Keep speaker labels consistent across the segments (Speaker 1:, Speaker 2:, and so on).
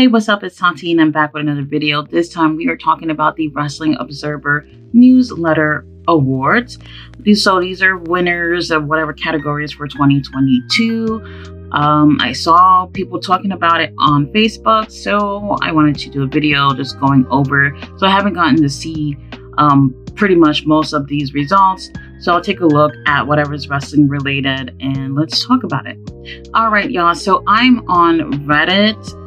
Speaker 1: Hey, what's up? It's Tati and I'm back with another video. This time we are talking about the Wrestling Observer Newsletter Awards. These are winners of whatever categories for 2022. I saw people talking about it on Facebook, so I wanted to do a video just going over. So I haven't gotten to see pretty much most of these results. So I'll take a look at whatever's wrestling related and let's talk about it. All right, y'all. So I'm on Reddit.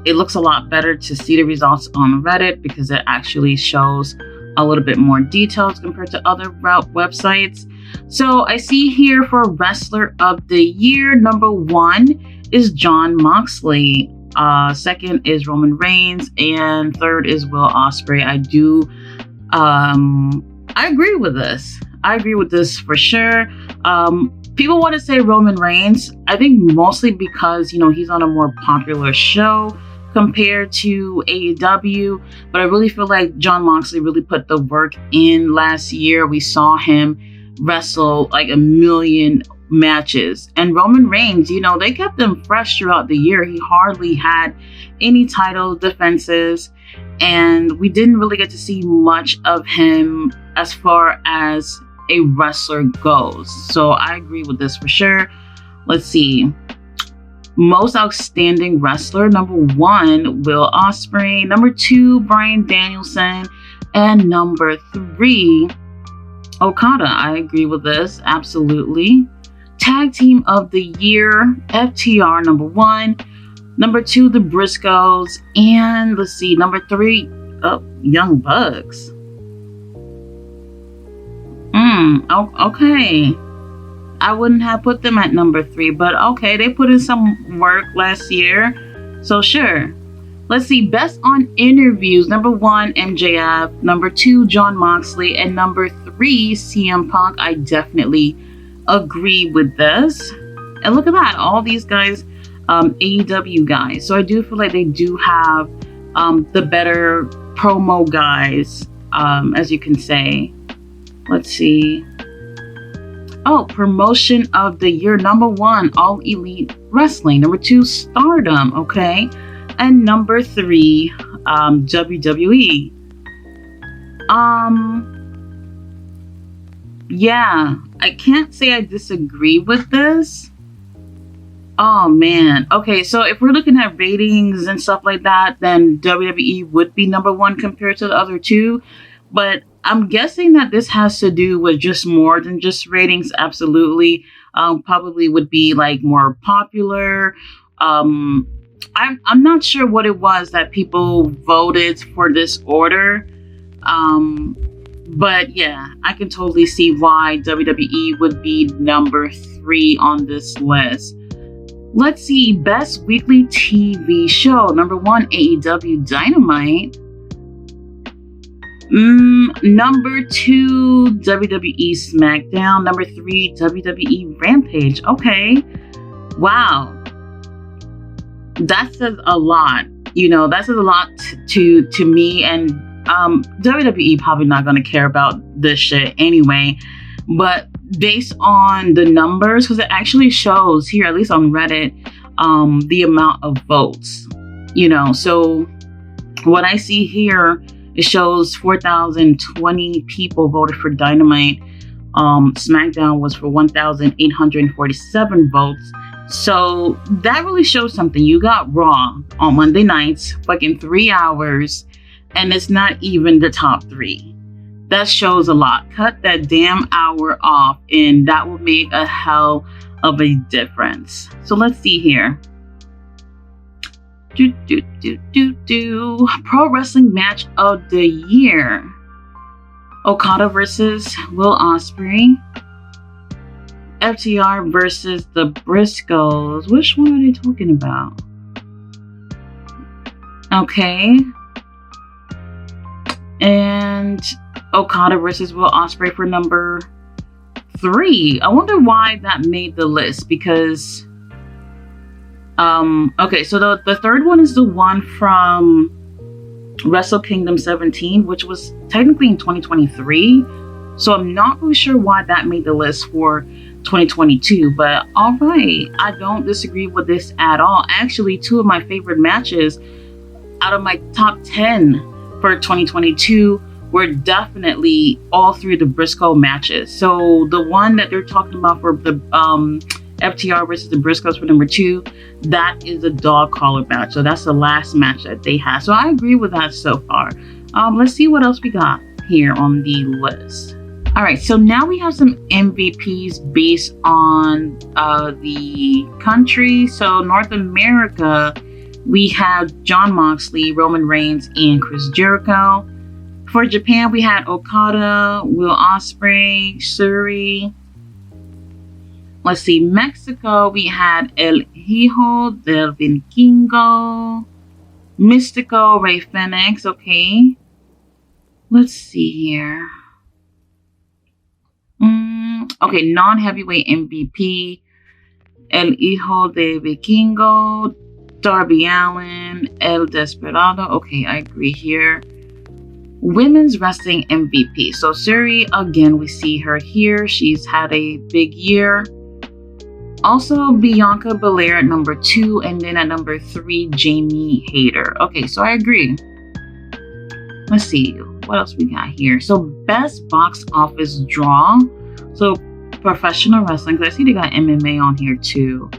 Speaker 1: It looks a lot better to see the results on Reddit because it actually shows a little bit more details compared to other websites. So I see here for Wrestler of the Year, number 1 is Jon Moxley. Second is Roman Reigns, and third is Will Ospreay. I agree with this. I agree with this for sure. People want to say Roman Reigns, I think mostly because, he's on a more popular show compared to AEW. But I really feel like Jon Moxley really put the work in last year. We saw him wrestle like 1 million matches. And Roman Reigns, they kept him fresh throughout the year. He hardly had any title defenses. And we didn't really get to see much of him as far as a wrestler goes. So I agree with this for sure. Let's see. Most outstanding wrestler, number 1, Will Ospreay. Number 2, Bryan Danielson. And number 3, Okada. I agree with this. Absolutely. Tag team of the year, FTR, number 1. Number 2, the Briscoes. And let's see, number 3, Young Bucks. Okay. I wouldn't have put them at number 3, but okay, they put in some work last year. So sure. Let's see, best on interviews. Number 1, MJF. Number 2, Jon Moxley. And number 3, CM Punk. I definitely agree with this. And look at that. All these guys, AEW guys. So I do feel like they do have the better promo guys, as you can say. Let's see. Promotion of the year. Number 1, All Elite Wrestling. Number 2, Stardom. Okay. And number 3, WWE. Yeah, I can't say I disagree with this. Oh man. Okay, so if we're looking at ratings and stuff like that, then WWE would be number 1 compared to the other 2. But I'm guessing that this has to do with just more than just ratings. Absolutely. Probably would be like more popular. I'm not sure what it was that people voted for this order. But yeah, I can totally see why WWE would be number 3 on this list. Let's see, best weekly TV show. Number 1, AEW Dynamite. Number 2, WWE SmackDown. Number 3, WWE Rampage. Okay. Wow. That says a lot. That says a lot to me. And WWE probably not going to care about this shit anyway. But based on the numbers, because it actually shows here, at least on Reddit, the amount of votes. So what I see here, it shows 4,020 people voted for Dynamite. SmackDown was for 1,847 votes. So that really shows something. You got Raw on Monday nights, fucking 3 hours, and it's not even the top 3. That shows a lot. Cut that damn hour off, and that will make a hell of a difference. So let's see here. Pro Wrestling Match of the Year. Okada versus Will Ospreay. FTR versus the Briscoes. Which one are they talking about? Okay. And Okada versus Will Ospreay for number 3. I wonder why that made the list, because okay, so the third one is the one from Wrestle Kingdom 17, which was technically in 2023. So I'm not really sure why that made the list for 2022. But all right, I don't disagree with this at all. Actually, two of my favorite matches out of my top 10 for 2022 were definitely all three of the Briscoe matches. So the one that they're talking about for the FTR versus the Briscoes for number 2, that is a dog collar match. So that's the last match that they had. So I agree with that so far. Let's see what else we got here on the list. All right, so now we have some MVPs based on the country. So North America, we have Jon Moxley, Roman Reigns, and Chris Jericho. For Japan, we had Okada, Will Ospreay, Suri. Let's see, Mexico, we had El Hijo del Vikingo, Mystico, Rey Fenix. Okay. Let's see here. Okay, non-heavyweight MVP, El Hijo de Vikingo, Darby Allin, El Desperado. Okay, I agree here. Women's wrestling MVP. So Suri, again, we see her here. She's had a big year. Also, Bianca Belair at number 2, and then at number 3, Jamie Hayter. Okay, so I agree. Let's see, what else we got here? So best box office draw. So professional wrestling, because I see they got MMA on here too,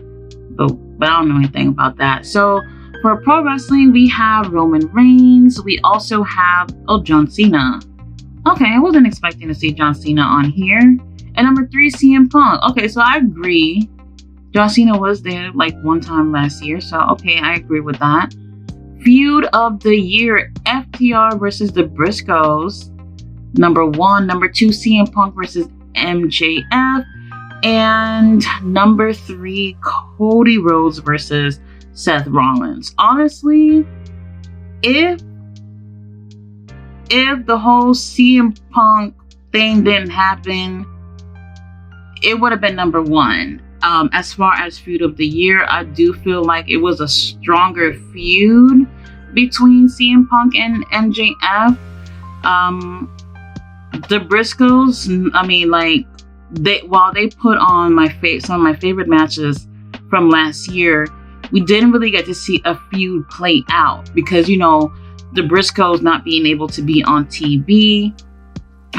Speaker 1: but I don't know anything about that. So for pro wrestling, we have Roman Reigns. We also have, John Cena. Okay, I wasn't expecting to see John Cena on here. And number 3, CM Punk. Okay, so I agree. John Cena was there like one time last year. So, okay, I agree with that. Feud of the year, FTR versus the Briscoes. Number 1. Number 2, CM Punk versus MJF. And number 3, Cody Rhodes versus Seth Rollins. Honestly, if the whole CM Punk thing didn't happen, it would have been number 1. As far as feud of the year, I do feel like it was a stronger feud between CM Punk and MJF. The Briscoes, I mean, like, while they put on some of my favorite matches from last year, we didn't really get to see a feud play out because, the Briscoes not being able to be on TV.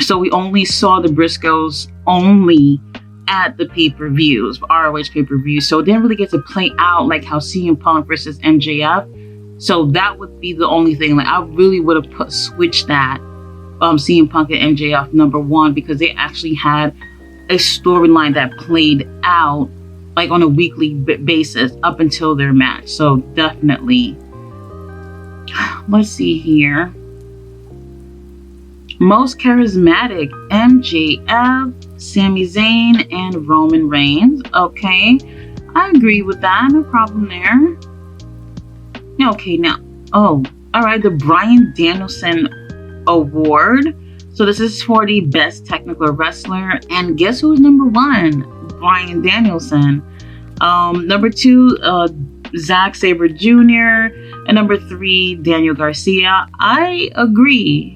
Speaker 1: So we only saw the Briscoes only at the pay-per-views, ROH pay-per-views. So it didn't really get to play out like how CM Punk versus MJF. So that would be the only thing. Like, I really would have switched that CM Punk and MJF number 1 because they actually had a storyline that played out like on a weekly basis up until their match. So definitely. Let's see here. Most charismatic, MJF, Sami Zayn, and Roman Reigns. Okay, I agree with that. No problem there. Okay, now, all right, the Bryan Danielson Award. So this is for the best technical wrestler, and guess who's number 1? Bryan Danielson. Number 2, Zack Sabre Jr., and number 3, Daniel Garcia. I agree.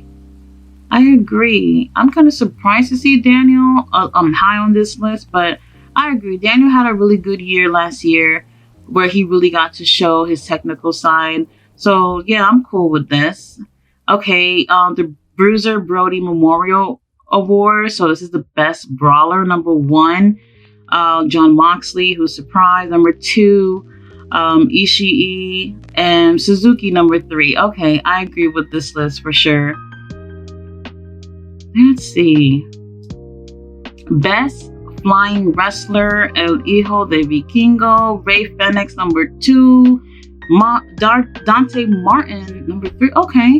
Speaker 1: I'm kind of surprised to see Daniel high on this list, but I agree. Daniel had a really good year last year where he really got to show his technical side. So yeah, I'm cool with this. Okay, the Bruiser Brody Memorial Award. So this is the best brawler. Number 1, Jon Moxley, who's surprised. Number 2, Ishii, and Suzuki, number 3. Okay, I agree with this list for sure. Let's see. Best flying wrestler, El Hijo de Vikingo, Rey Fenix, number 2, Dante Martin, number 3. Okay,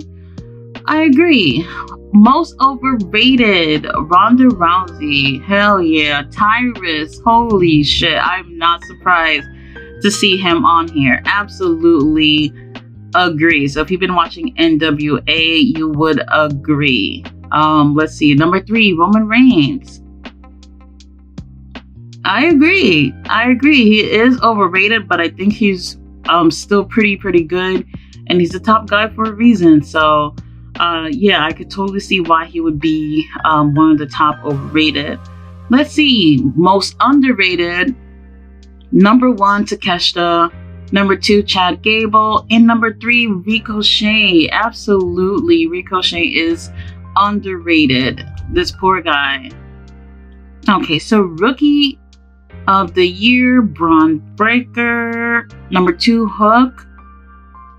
Speaker 1: I agree. Most overrated, Ronda Rousey. Hell yeah. Tyrus. Holy shit. I'm not surprised to see him on here. Absolutely agree. So if you've been watching NWA, you would agree. Let's see. Number 3, Roman Reigns. I agree. He is overrated, but I think he's still pretty good. And he's the top guy for a reason. So yeah, I could totally see why he would be one of the top overrated. Let's see. Most underrated. Number 1, Takeshita. Number 2, Chad Gable. And number 3, Ricochet. Absolutely. Ricochet is underrated. This poor guy. Okay, so Rookie of the Year, Braun Breaker. Number 2, Hook.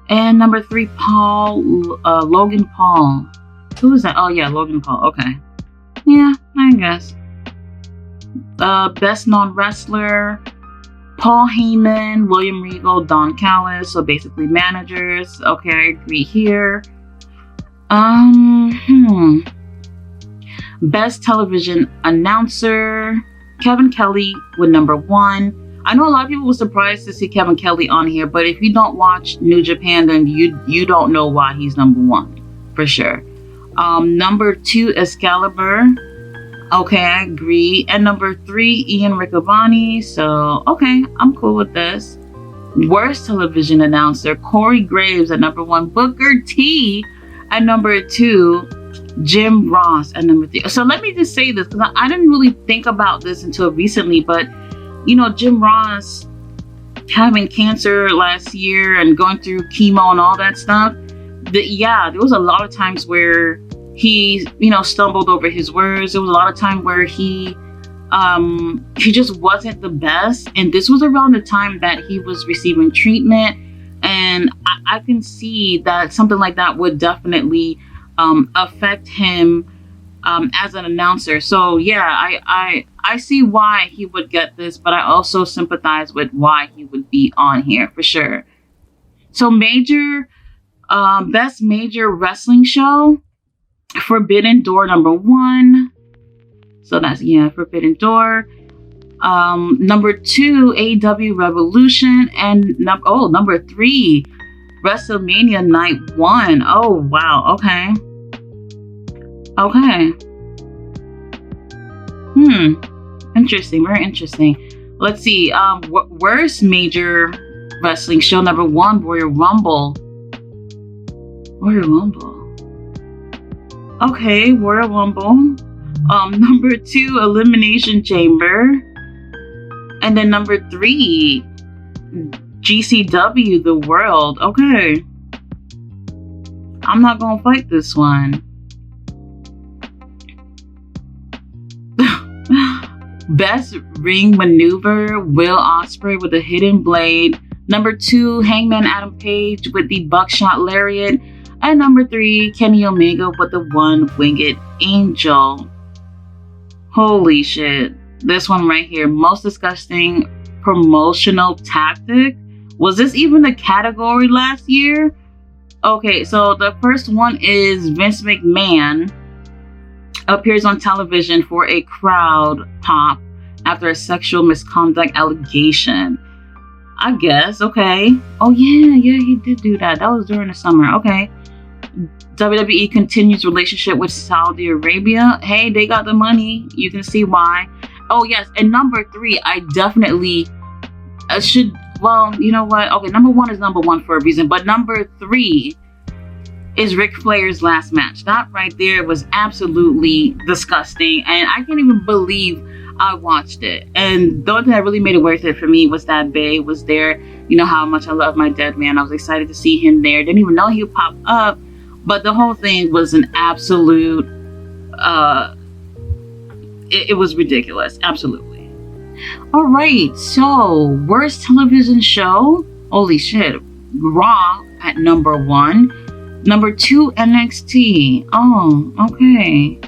Speaker 1: And number 3, Logan Paul. Who is that? Oh, yeah, Logan Paul. Okay. Yeah, I guess. Best non-wrestler, Paul Heyman, William Regal, Don Callis. So basically managers. Okay, I agree here. Best television announcer, Kevin Kelly with number 1. I know a lot of people were surprised to see Kevin Kelly on here, but if you don't watch New Japan, then you don't know why he's number 1 for sure. Number 2, Excalibur. Okay, I agree. And number 3, Ian Riccaboni. So, okay, I'm cool with this. Worst television announcer, Corey Graves at number 1. Booker T at number 2. Jim Ross at number 3. So let me just say this, because I didn't really think about this until recently, but, you know, Jim Ross having cancer last year and going through chemo and all that stuff, there was a lot of times where he, stumbled over his words. There was a lot of time where he just wasn't the best. And this was around the time that he was receiving treatment. And I can see that something like that would definitely affect him as an announcer. So yeah, I see why he would get this, but I also sympathize with why he would be on here for sure. So best major wrestling show, Forbidden Door number 1. So that's, Forbidden Door. Number 2, AEW Revolution. And number 3, WrestleMania Night 1. Oh, wow. Okay. Interesting. Very interesting. Let's see. Worst major wrestling show, number 1, Royal Rumble. Okay, Royal Rumble. Number 2, Elimination Chamber. And then number 3, GCW, The World. Okay. I'm not gonna fight this one. Best ring maneuver, Will Ospreay with a hidden blade. Number 2, Hangman Adam Page with the buckshot lariat. And number 3, Kenny Omega with the one-winged angel. Holy shit. This one right here. Most disgusting promotional tactic. Was this even a category last year? Okay, so the first one is Vince McMahon appears on television for a crowd pop after a sexual misconduct allegation. I guess, okay. Oh yeah, he did do that. That was during the summer. Okay. WWE continues relationship with Saudi Arabia. Hey, they got the money. You can see why. Oh yes, and number 3, I definitely should. Well, you know what? Okay, number 1 is number 1 for a reason, but number 3 is Ric Flair's last match. That right there was absolutely disgusting, and I can't even believe I watched it. And the only thing that really made it worth it for me was that Bay was there. You know how much I love my dead man. I was excited to see him there. Didn't even know he would pop up. But the whole thing was an absolute, it was ridiculous. Absolutely. All right. So, worst television show. Holy shit. Raw at number 1. Number 2, NXT. Oh, okay.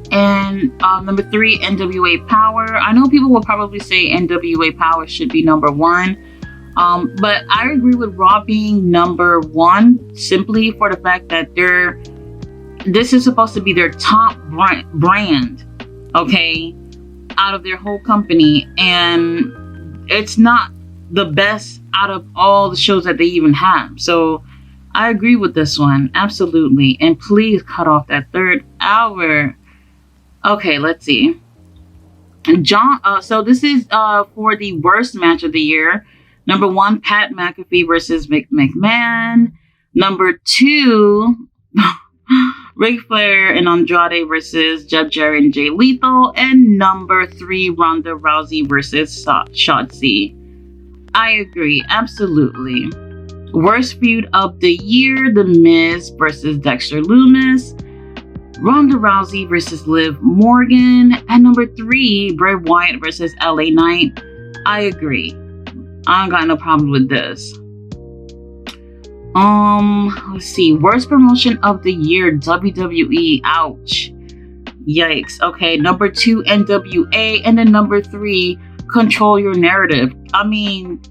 Speaker 1: And number 3, NWA Power. I know people will probably say NWA Power should be number 1. But I agree with Raw being number 1 simply for the fact that this is supposed to be their top brand, okay, out of their whole company. And it's not the best out of all the shows that they even have. So I agree with this one. Absolutely. And please cut off that 3rd hour. Okay, let's see. So this is for the worst match of the year. Number 1, Pat McAfee versus McMahon. Number 2, Ric Flair and Andrade versus Jeff Jarrett and Jay Lethal. And number 3, Ronda Rousey versus Shotzi. I agree, absolutely. Worst feud of the year, The Miz versus Dexter Lumis. Ronda Rousey versus Liv Morgan. And number 3, Bray Wyatt versus LA Knight. I agree. I don't got no problem with this. Let's see. Worst promotion of the year, WWE. Ouch. Yikes. Okay, number 2, NWA, and then number 3, Control Your Narrative. I mean,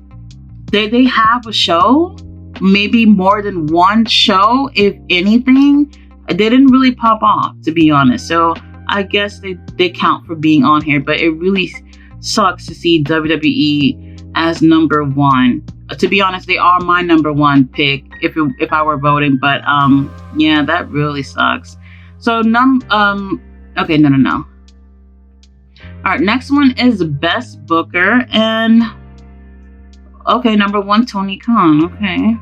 Speaker 1: they have a show, maybe more than one show, if anything. They didn't really pop off, to be honest. So I guess they count for being on here, but it really sucks to see WWE as number 1. To be honest, they are my number 1 pick if I were voting, but yeah, that really sucks. So okay, no. All right, next one is Best Booker, and okay, number 1, Tony Khan. Okay.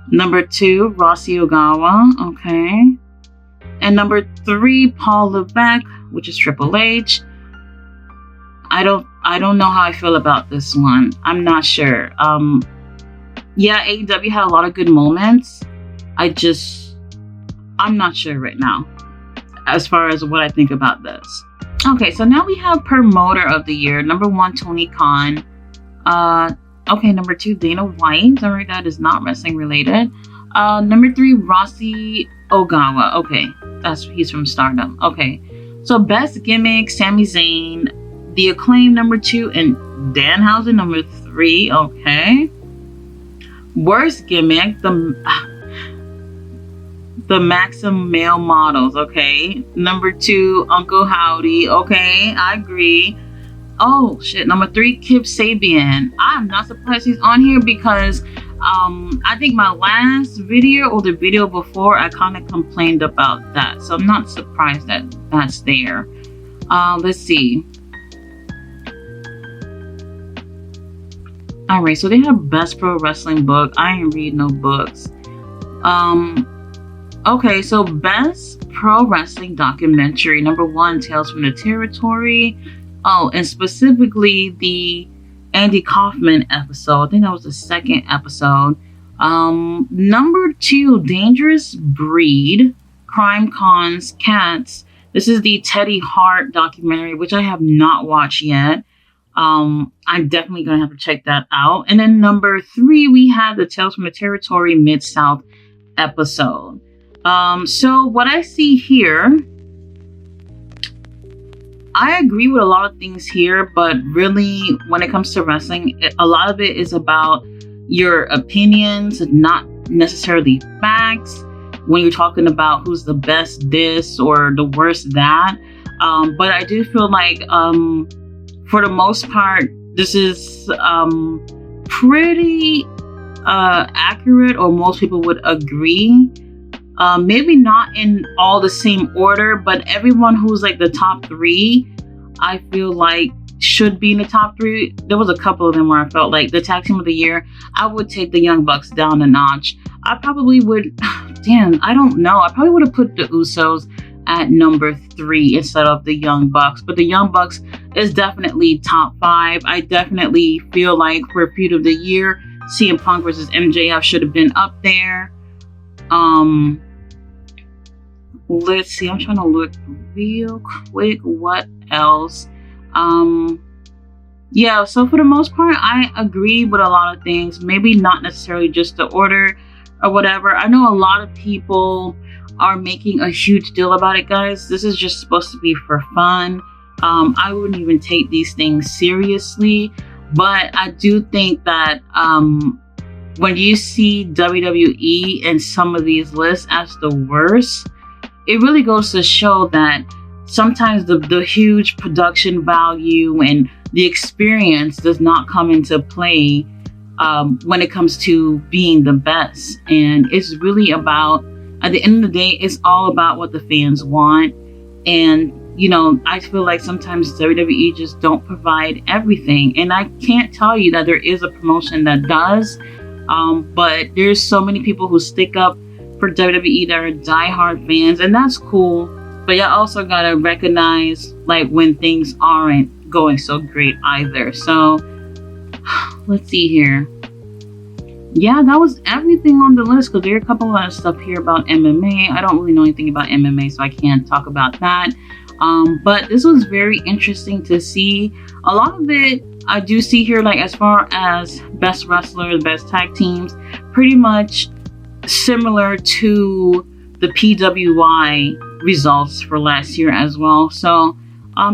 Speaker 1: Number 2, Rossi Ogawa. Okay. And number 3, Paul Levesque, which is Triple H. I don't know how I feel about this one. I'm not sure. Yeah, AEW had a lot of good moments. I'm not sure right now as far as what I think about this. Okay, so now we have Promoter of the Year. Number 1, Tony Khan. Okay, number 2, Dana White. All right, that is not wrestling related. Number 3, Rossi Ogawa. Okay, he's from Stardom. Okay, so Best Gimmick, Sami Zayn. The Acclaim, number 2, and Danhausen, number 3. Okay. Worst Gimmick, the Maxim Male Models. Okay. Number 2, Uncle Howdy. Okay, I agree. Oh shit. Number 3, Kip Sabian. I'm not surprised he's on here because I think my last video or the video before, I kind of complained about that, so I'm not surprised that that's there. Let's see. Alright, so they have Best Pro Wrestling Book. I ain't read no books. Okay, so Best Pro Wrestling Documentary. Number 1, Tales from the Territory. Oh, and specifically the Andy Kaufman episode. I think that was the second episode. Number 2, Dangerous Breed. Crime Cons Cats. This is the Teddy Hart documentary, which I have not watched yet. I'm definitely gonna have to check that out. And then number 3, we have the Tales from the Territory Mid-South episode. So what I see here, I agree with a lot of things here, but really when it comes to wrestling, a lot of it is about your opinions, not necessarily facts. When you're talking about who's the best this or the worst that, but I do feel like for the most part, this is pretty accurate, or most people would agree. Maybe not in all the same order, but everyone who's like the top 3, I feel like should be in the top 3. There was a couple of them where I felt like the Tag Team of the Year, I would take the Young Bucks down a notch. I probably would, I don't know. I probably would have put the Usos at number 3 instead of the Young Bucks. But the Young Bucks is definitely top 5. I definitely feel like for Feud of the Year, CM Punk versus MJF should have been up there. Let's see. I'm trying to look real quick. What else? Yeah, so for the most part, I agree with a lot of things. Maybe not necessarily just the order or whatever. I know a lot of people are making a huge deal about it, guys. This is just supposed to be for fun. I wouldn't even take these things seriously, but I do think that when you see WWE in some of these lists as the worst, it really goes to show that sometimes the huge production value and the experience does not come into play when it comes to being the best. And it's really about, at the end of the day, it's all about what the fans want. And, you know, I feel like sometimes WWE just don't provide everything. And I can't tell you that there is a promotion that does. But there's so many people who stick up for WWE that are diehard fans, and that's cool. But you also gotta recognize like when things aren't going so great either. So let's see here. Yeah, that was everything on the list, because there are a couple of stuff here about MMA. I don't really know anything about MMA, so I can't talk about that. But this was very interesting to see. A lot of it I do see here, like as far as best wrestlers, best tag teams, pretty much similar to the PWI results for last year as well. So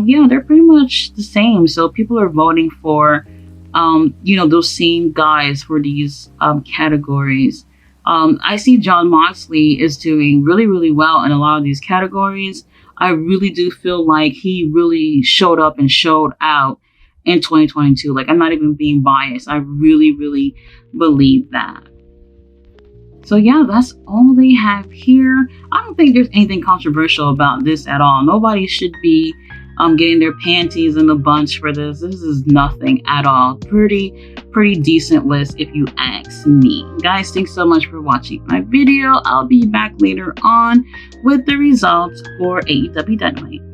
Speaker 1: yeah, they're pretty much the same. So people are voting for those same guys for these categories. I see Jon Moxley is doing really, really well in a lot of these categories. I really do feel like he really showed up and showed out in 2022. Like, I'm not even being biased. I really, really believe that. So yeah, that's all they have here. I don't think there's anything controversial about this at all. Nobody should be getting their panties in a bunch for this. This is nothing at all. Pretty decent list if you ask me. Guys, thanks so much for watching my video. I'll be back later on with the results for AEW Dynamite.